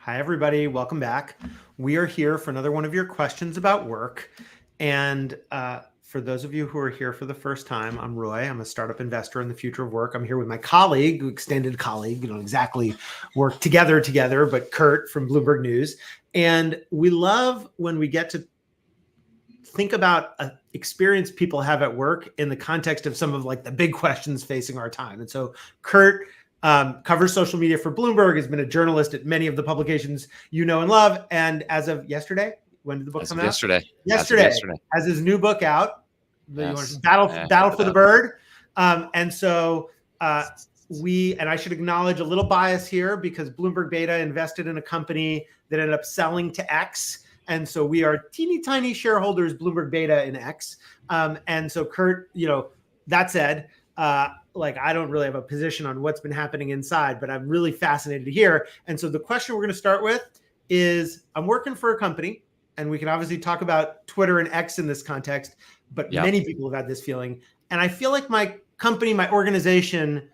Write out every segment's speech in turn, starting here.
Hi, everybody. Welcome back. We are here for another one of your questions about work. And for those of you who are here for the first time, I'm Roy. I'm a startup investor in the future of work. I'm here with my colleague, extended colleague, exactly work together, but Kurt from Bloomberg News. And we love when we get to think about an experience people have at work in the context of some of like the big questions facing our time. And so Kurt covers social media for Bloomberg, has been a journalist at many of the publications you know and love. And as of yesterday, when did the book come out? Yesterday has his new book out. Yes. Battle for the Bird. And so and I should acknowledge a little bias here because Bloomberg Beta invested in a company that ended up selling to X. And so we are teeny tiny shareholders, Bloomberg Beta in X. And so Kurt, that said, I don't really have a position on what's been happening inside, but I'm really fascinated to hear. And so the question we're going to start with is, I'm working for a company, and we can obviously talk about Twitter and X in this context, but many people have had this feeling. And I feel like my company, my organization,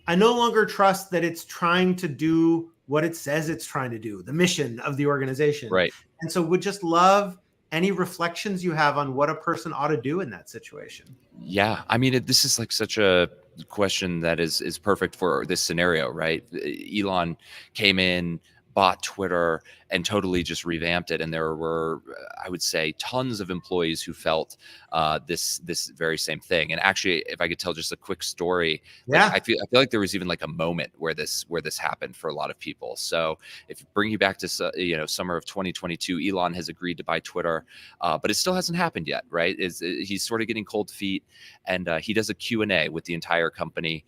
I no longer trust that it's trying to do what it says it's trying to do, the mission of the organization. Right. And so would just love any reflections you have on what a person ought to do in that situation. Yeah. I mean, this is like such a question that is perfect for this scenario, right? Elon came in, bought Twitter, and totally just revamped it. And there were, I would say, tons of employees who felt this very same thing. And actually, if I could tell just a quick story, I feel like there was even like a moment where this happened for a lot of people. So if you bring you back to summer of 2022, Elon has agreed to buy Twitter, but it still hasn't happened yet, right? He's sort of getting cold feet, and he does a Q&A with the entire company.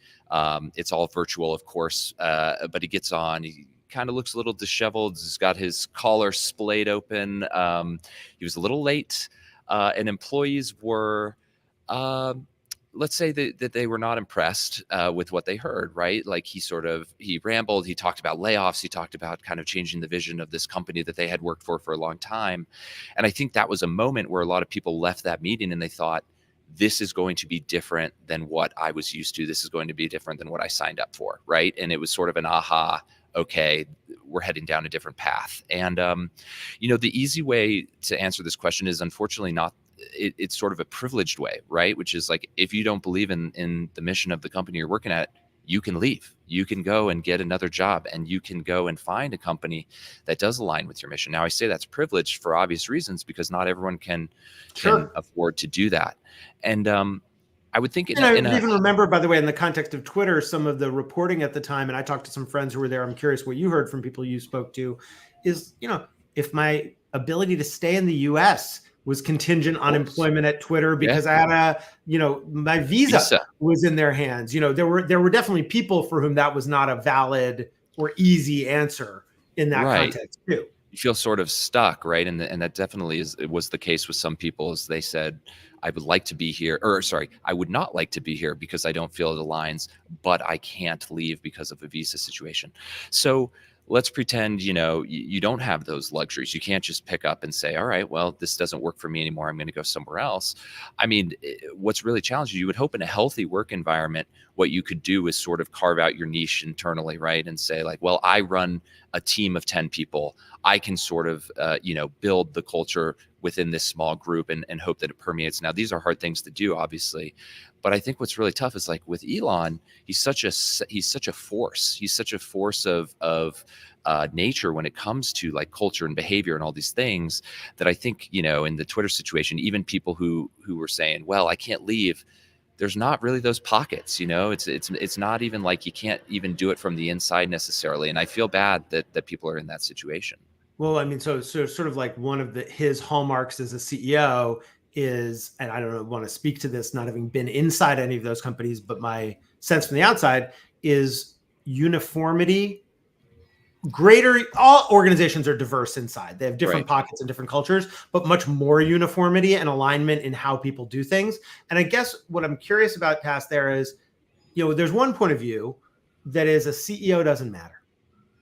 It's all virtual, of course, but he gets on. He kind of looks a little disheveled. He's got his collar splayed open. He was a little late, and employees were, let's say that they were not impressed with what they heard, right? Like he rambled, he talked about layoffs, he talked about kind of changing the vision of this company that they had worked for a long time. And I think that was a moment where a lot of people left that meeting and they thought, this is going to be different than what I was used to. This is going to be different than what I signed up for, right? And it was sort of an aha, okay, we're heading down a different path. And, the easy way to answer this question is unfortunately not, it's sort of a privileged way, right? Which is like, if you don't believe in the mission of the company you're working at, you can leave. You can go and get another job, and you can go and find a company that does align with your mission. Now, I say that's privileged for obvious reasons because not everyone can afford to do that. And I would think I even remember, by the way, in the context of Twitter, some of the reporting at the time, and I talked to some friends who were there. I'm curious what you heard from people you spoke to, is, if my ability to stay in the US was contingent on employment at Twitter because I had my visa was in their hands. There were definitely people for whom that was not a valid or easy answer in that context too. You feel sort of stuck, right? And that definitely was the case with some people, as they said, I would like to be here, I would not like to be here because I don't feel it aligns, but I can't leave because of a visa situation. So let's pretend, you don't have those luxuries. You can't just pick up and say, all right, well, this doesn't work for me anymore. I'm going to go somewhere else. I mean, what's really challenging, you would hope in a healthy work environment, what you could do is sort of carve out your niche internally, right? And say like, well, I run a team of 10 people. I can sort of, build the culture within this small group and hope that it permeates. Now, these are hard things to do, obviously. But I think what's really tough is like with Elon, he's such a force. He's such a force of nature when it comes to like culture and behavior and all these things that I think, in the Twitter situation, even people who were saying, well, I can't leave, there's not really those pockets, it's not even like you can't even do it from the inside necessarily. And I feel bad that people are in that situation. Well, I mean, so sort of like one of his hallmarks as a CEO is, and I don't want to speak to this, not having been inside any of those companies, but my sense from the outside is uniformity. All organizations are diverse inside. They have different pockets and different cultures, but much more uniformity and alignment in how people do things. And I guess what I'm curious about, Tass, there is, there's one point of view that is a CEO doesn't matter.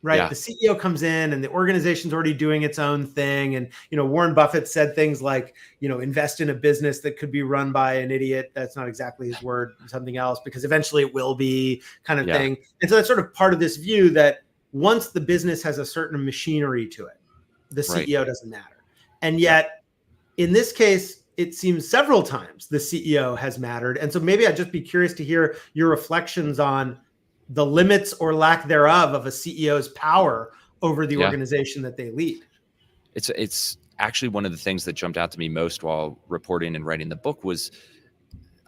Right. Yeah. The CEO comes in and the organization's already doing its own thing. And, Warren Buffett said things like, invest in a business that could be run by an idiot. That's not exactly his word, something else, because eventually it will be kind of thing. And so that's sort of part of this view that once the business has a certain machinery to it, the Right. CEO doesn't matter. And yet, in this case, it seems several times the CEO has mattered. And so maybe I'd just be curious to hear your reflections on the limits or lack thereof of a CEO's power over the Yeah. organization that they lead. It's actually one of the things that jumped out to me most while reporting and writing the book was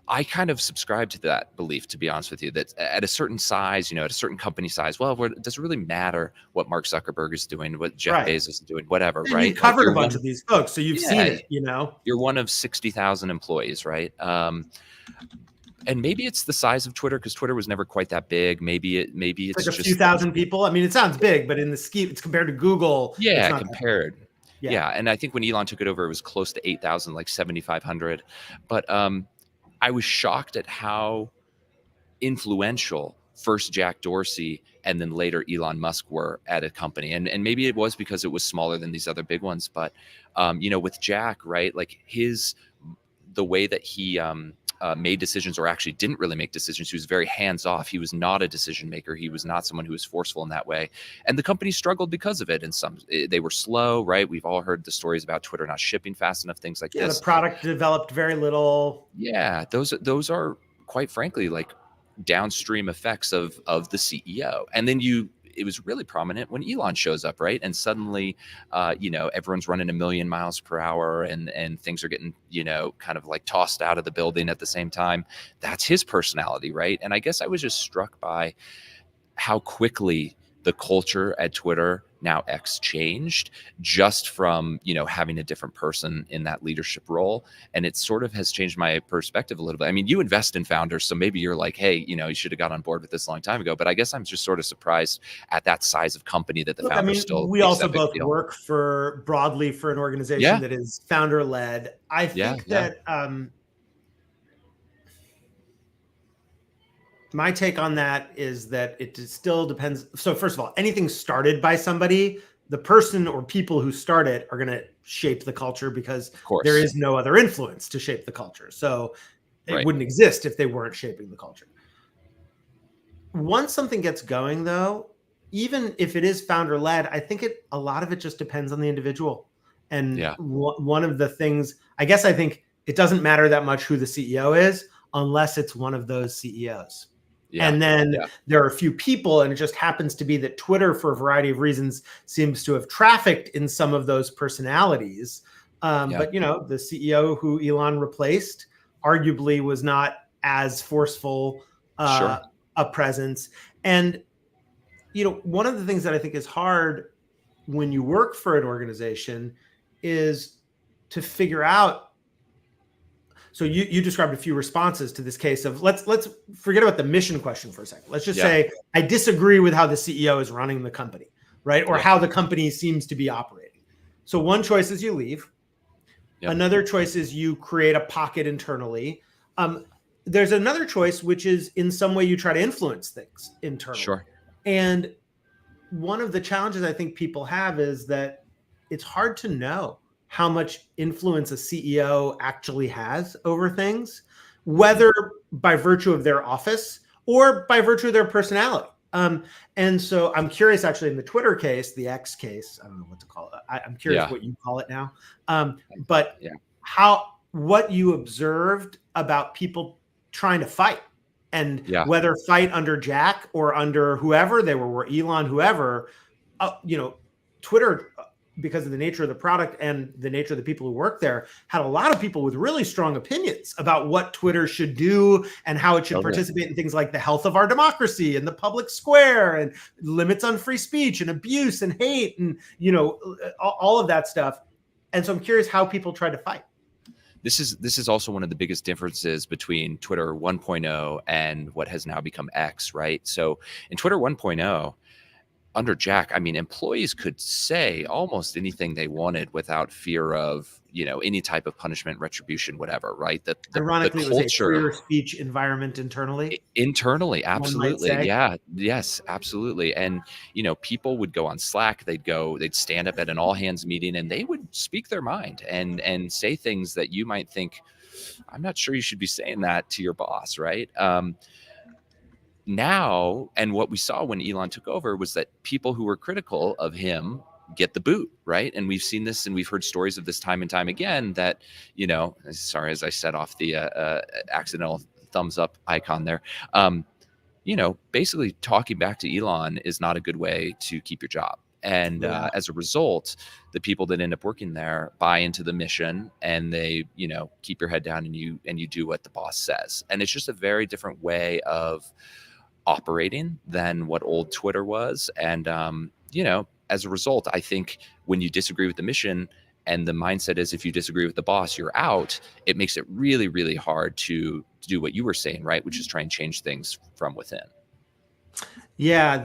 I kind of subscribe to that belief, to be honest with you, that at a certain size, at a certain company size, well, does it really matter what Mark Zuckerberg is doing, what Jeff Right. Bezos is doing, whatever, And right? you covered you're a bunch of these folks, so you've seen it, You're one of 60,000 employees, right? And maybe it's the size of Twitter because Twitter was never quite that big. Maybe it's like a just few thousand people. I mean, it sounds big, but in the scheme, it's compared to Google. Yeah, it's not compared. Yeah. Yeah, and I think when Elon took it over, it was close to 8,000, like 7,500. But I was shocked at how influential first Jack Dorsey and then later Elon Musk were at a company. And maybe it was because it was smaller than these other big ones. But, with Jack, right, like the way that he made decisions or actually didn't really make decisions, he was very hands off. He was not a decision maker. He was not someone who was forceful in that way. And the company struggled because of it. And they were slow, right? We've all heard the stories about Twitter not shipping fast enough, things like this. The product developed very little. Yeah, those are quite frankly like downstream effects of the CEO. And then it was really prominent when Elon shows up, right? And suddenly, everyone's running 1,000,000 miles per hour and things are getting, kind of like tossed out of the building at the same time. That's his personality, right? And I guess I was just struck by how quickly the culture at Twitter, now X, changed just from, having a different person in that leadership role. And it sort of has changed my perspective a little bit. I mean, you invest in founders, so maybe you're like, hey, you should have got on board with this a long time ago. But I guess I'm just sort of surprised at that size of company that the founders still. We also both work broadly for an organization that is founder led. I think that my take on that is that it still depends. So first of all, anything started by somebody, the person or people who start it are going to shape the culture because there is no other influence to shape the culture. So it wouldn't exist if they weren't shaping the culture. Once something gets going, though, even if it is founder led, I think a lot of it just depends on the individual. And one of the things, I think it doesn't matter that much who the CEO is unless it's one of those CEOs. And then there are a few people, and it just happens to be that Twitter, for a variety of reasons, seems to have trafficked in some of those personalities. But, the CEO who Elon replaced arguably was not as forceful a presence. And, one of the things that I think is hard when you work for an organization is to figure out. So you described a few responses to this case of let's forget about the mission question for a second. Let's just say I disagree with how the CEO is running the company, right? Or how the company seems to be operating. So one choice is you leave. Another choice is you create a pocket internally. There's another choice, which is in some way you try to influence things internally. Sure. And one of the challenges I think people have is that it's hard to know how much influence a CEO actually has over things, whether by virtue of their office or by virtue of their personality. And so I'm curious, actually, in the Twitter case, the X case, I don't know what to call it. I'm curious what you call it now. But what you observed about people trying to fight and whether fight under Jack or under whoever they were Elon, whoever, Twitter, because of the nature of the product and the nature of the people who work there, had a lot of people with really strong opinions about what Twitter should do and how it should participate in things like the health of our democracy and the public square and limits on free speech and abuse and hate and, all of that stuff. And so I'm curious how people try to fight. This is also one of the biggest differences between Twitter 1.0 and what has now become X, right? So in Twitter 1.0, under Jack, I mean, employees could say almost anything they wanted without fear of, any type of punishment, retribution, whatever, right? Ironically, it was a freer speech environment internally. Internally, absolutely. Yeah. Yes, absolutely. And, people would go on Slack, they'd stand up at an all hands meeting and they would speak their mind and say things that you might think, I'm not sure you should be saying that to your boss, right? now, and what we saw when Elon took over was that people who were critical of him get the boot, right? And we've seen this, and we've heard stories of this time and time again, that, sorry, as I set off the accidental thumbs up icon there, basically talking back to Elon is not a good way to keep your job. And as a result, the people that end up working there buy into the mission, and they, keep your head down, and you do what the boss says. And it's just a very different way of operating than what old Twitter was. And, as a result, I think when you disagree with the mission, and the mindset is if you disagree with the boss, you're out, it makes it really, really hard to do what you were saying, right? Which is try and change things from within. Yeah.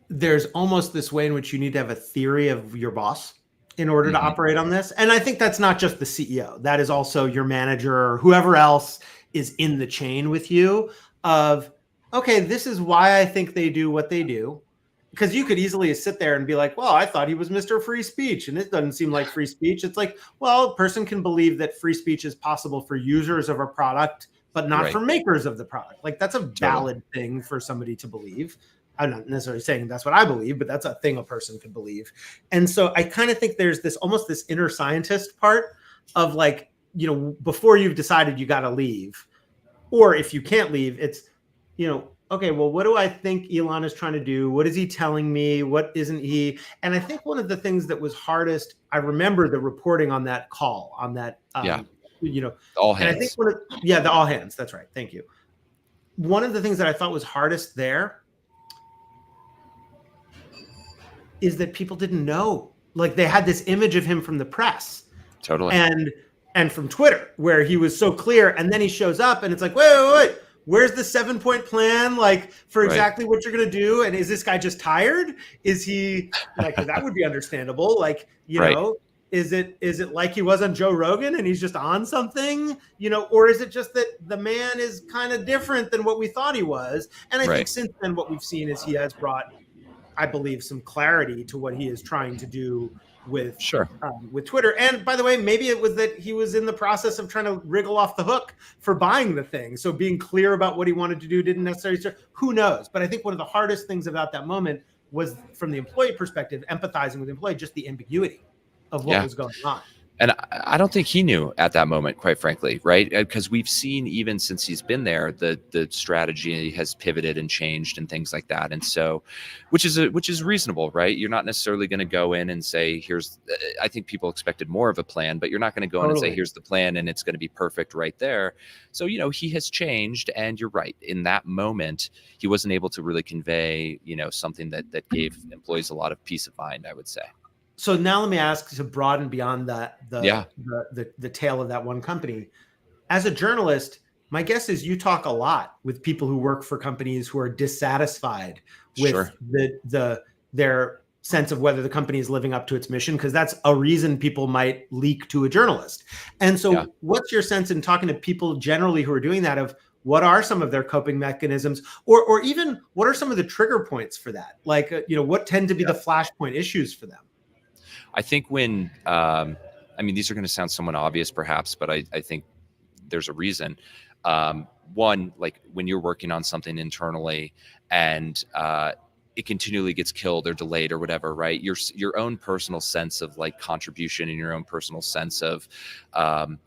There's almost this way in which you need to have a theory of your boss in order to operate on this. And I think that's not just the CEO. That is also your manager or whoever else is in the chain with you of, okay, this is why I think they do what they do. Because you could easily sit there and be like, well, I thought he was Mr. Free Speech, and it doesn't seem like free speech. It's like, well, a person can believe that free speech is possible for users of a product, but not for makers of the product. Like, that's a valid thing for somebody to believe. I'm not necessarily saying that's what I believe, but that's a thing a person could believe. And so I kind of think there's this almost this inner scientist part of like, before you've decided you got to leave, or if you can't leave, it's, okay, well, what do I think Elon is trying to do? What is he telling me? What isn't he? And I think one of the things that was hardest, I remember the reporting on that call, on that, all hands. And I think the all hands. That's right. Thank you. One of the things that I thought was hardest there is that people didn't know. Like, they had this image of him from the press. Totally. And from Twitter, where he was so clear, and then he shows up and it's like, wait. Where's the 7-point plan? Like, for exactly what you're going to do? And is this guy just tired? Is he like, that would be understandable. Like, is it like he was on Joe Rogan and he's just on something, or is it just that the man is kind of different than what we thought he was? And I think since then, what we've seen is he has brought, I believe, some clarity to what he is trying to do with Twitter. And by the way, maybe it was that he was in the process of trying to wriggle off the hook for buying the thing. So being clear about what he wanted to do didn't necessarily serve. Who knows? But I think one of the hardest things about that moment was, from the employee perspective, empathizing with the employee, just the ambiguity of what was going on. And I don't think he knew at that moment, quite frankly, right? Because we've seen, even since he's been there, the strategy has pivoted and changed and things like that. And so, which is reasonable, right? You're not necessarily going to go in and say, I think people expected more of a plan, but you're not going to go in and say, here's the plan, and it's going to be perfect right there. So, he has changed, and you're right. In that moment, he wasn't able to really convey, something that gave employees a lot of peace of mind, I would say. So now let me ask, to broaden beyond the tale of that one company. As a journalist, my guess is you talk a lot with people who work for companies who are dissatisfied with their sense of whether the company is living up to its mission, because that's a reason people might leak to a journalist. And so what's your sense in talking to people generally who are doing that, of what are some of their coping mechanisms, or even what are some of the trigger points for that? Like, what tend to be the flashpoint issues for them? I think when, these are going to sound somewhat obvious perhaps, but I think there's a reason. One, like when you're working on something internally and it continually gets killed or delayed or whatever, right? Your own personal sense of like contribution and your own personal sense of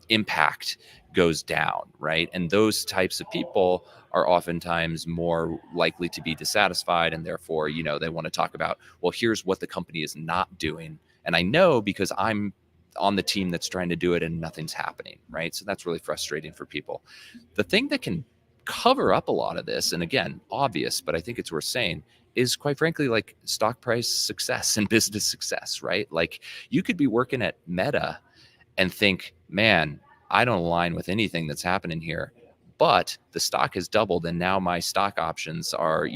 impact goes down, right? And those types of people are oftentimes more likely to be dissatisfied, and therefore, they want to talk about, well, here's what the company is not doing. And I know because I'm on the team that's trying to do it and nothing's happening, right? So that's really frustrating for people. The thing that can cover up a lot of this, and again, obvious, but I think it's worth saying, is quite frankly, like stock price success and business success, right? Like, you could be working at Meta and think, man, I don't align with anything that's happening here, but the stock has doubled and now my stock options are,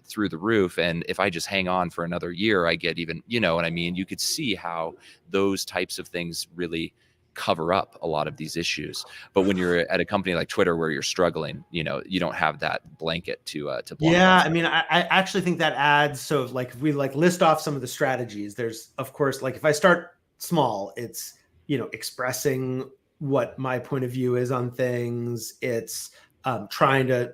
through the roof. And if I just hang on for another year, I get even, what I mean? You could see how those types of things really cover up a lot of these issues. But when you're at a company like Twitter where you're struggling, you don't have that blanket to block. Yeah, I actually think that adds. So like, if we list off some of the strategies, there's, of course, like if I start small, it's, expressing what my point of view is on things. It's trying to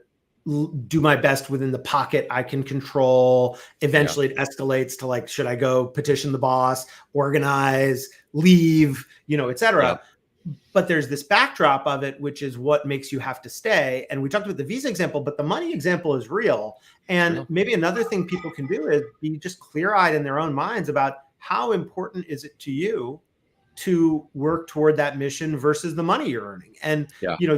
do my best within the pocket I can control. Eventually it escalates to like, should I go petition the boss, organize, leave, et cetera. But there's this backdrop of it, which is what makes you have to stay. And we talked about the visa example, but the money example is real. And maybe another thing people can do is be just clear-eyed in their own minds about how important is it to you to work toward that mission versus the money you're earning. And,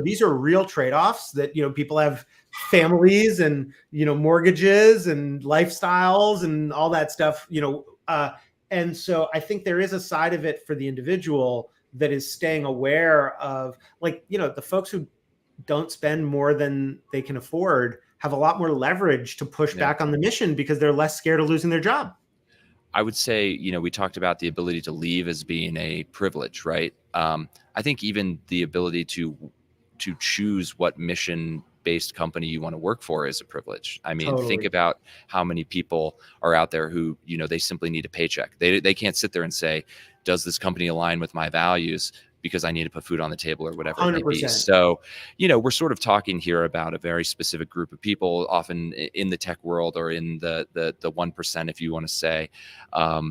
these are real trade-offs that, people have families and, mortgages and lifestyles and all that stuff, and so I think there is a side of it for the individual that is staying aware of, like, the folks who don't spend more than they can afford have a lot more leverage to push back on the mission because they're less scared of losing their job. I would say, we talked about the ability to leave as being a privilege, right? I think even the ability to choose what mission-based company you want to work for is a privilege. I mean, Think about how many people are out there who, they simply need a paycheck. They can't sit there and say, does this company align with my values? Because I need to put food on the table or whatever 100%. it may be. So, we're sort of talking here about a very specific group of people, often in the tech world or in the 1%, if you want to say. I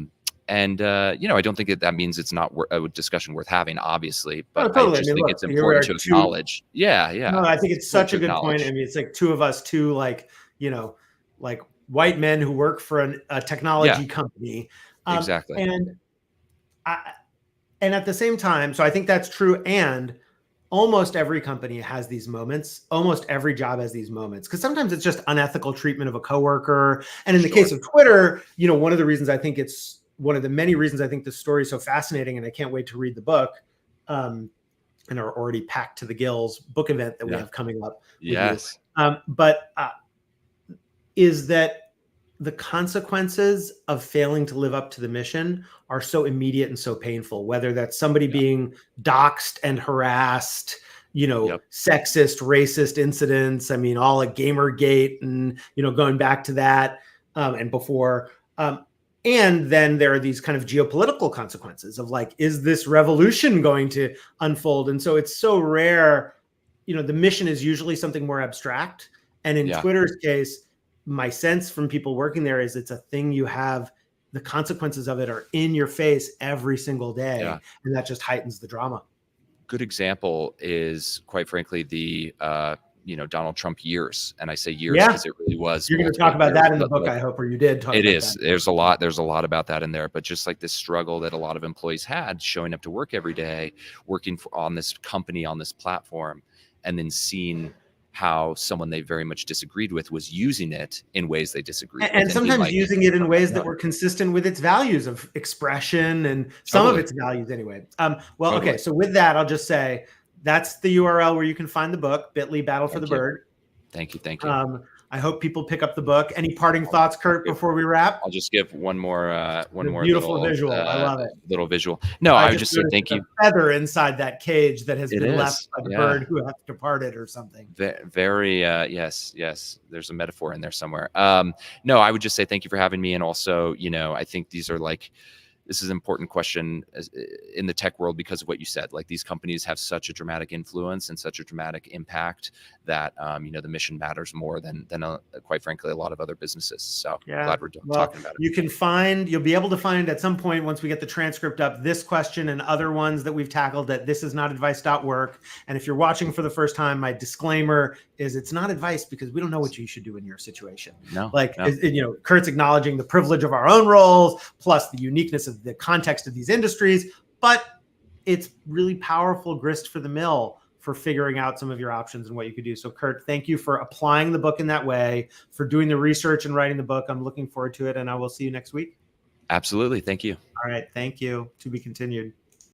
don't think that means it's not a discussion worth having, obviously, but totally. I just think it's important to acknowledge. Yeah. No, I think it's such a good point. I mean, it's like two of us, like white men who work for a technology company. Exactly. And at the same time, so I think that's true. And almost every company has these moments. Almost every job has these moments, because sometimes it's just unethical treatment of a coworker. And in the case of Twitter, one of the reasons I think it's one of the many reasons I think this story is so fascinating, and I can't wait to read the book, and are already packed to the gills book event that we have coming up. Yes. Is that the consequences of failing to live up to the mission are so immediate and so painful, whether that's somebody being doxxed and harassed, sexist, racist incidents. I mean, all at Gamergate and, going back to that and before. And then there are these kind of geopolitical consequences of like, is this revolution going to unfold? And so it's so rare, the mission is usually something more abstract. And in Twitter's case, my sense from people working there is it's a thing you have, the consequences of it are in your face every single day. And that just heightens the drama. Good example is, quite frankly, the, Donald Trump years. And I say years because it really was. You're going to talk about that in the book, I hope, or you did talk about that. It is. There's a lot about that in there. But just like this struggle that a lot of employees had showing up to work every day, working on this company, on this platform, and then seeing how someone they very much disagreed with was using it in ways they disagreed with. And sometimes using it in ways that were consistent with its values of expression and some of its values anyway. Okay. So with that, I'll just say that's the URL where you can find the book, bit.ly Battle for the Bird. Thank you. I hope people pick up the book. Any parting thoughts, Kurt, before we wrap? I'll just give one more beautiful little, visual. I love it. Little visual. No, I would just say thank you. Feather inside that cage that has been left by the bird who has departed or something. Very yes. There's a metaphor in there somewhere. No, I would just say thank you for having me. And also, I think these are this is an important question in the tech world because of what you said. Like, these companies have such a dramatic influence and such a dramatic impact that the mission matters more than quite frankly a lot of other businesses. So glad we're talking about it. You'll be able to find at some point, once we get the transcript up, this question and other ones that we've tackled at thisisnotadvice.work. And if you're watching for the first time, my disclaimer is it's not advice because we don't know what you should do in your situation. Kurt's acknowledging the privilege of our own roles plus the uniqueness of the context of these industries, but it's really powerful grist for the mill for figuring out some of your options and what you could do. So Kurt, thank you for applying the book in that way, for doing the research and writing the book. I'm looking forward to it, and I will see you next week. Absolutely. Thank you. All right. Thank you. To be continued.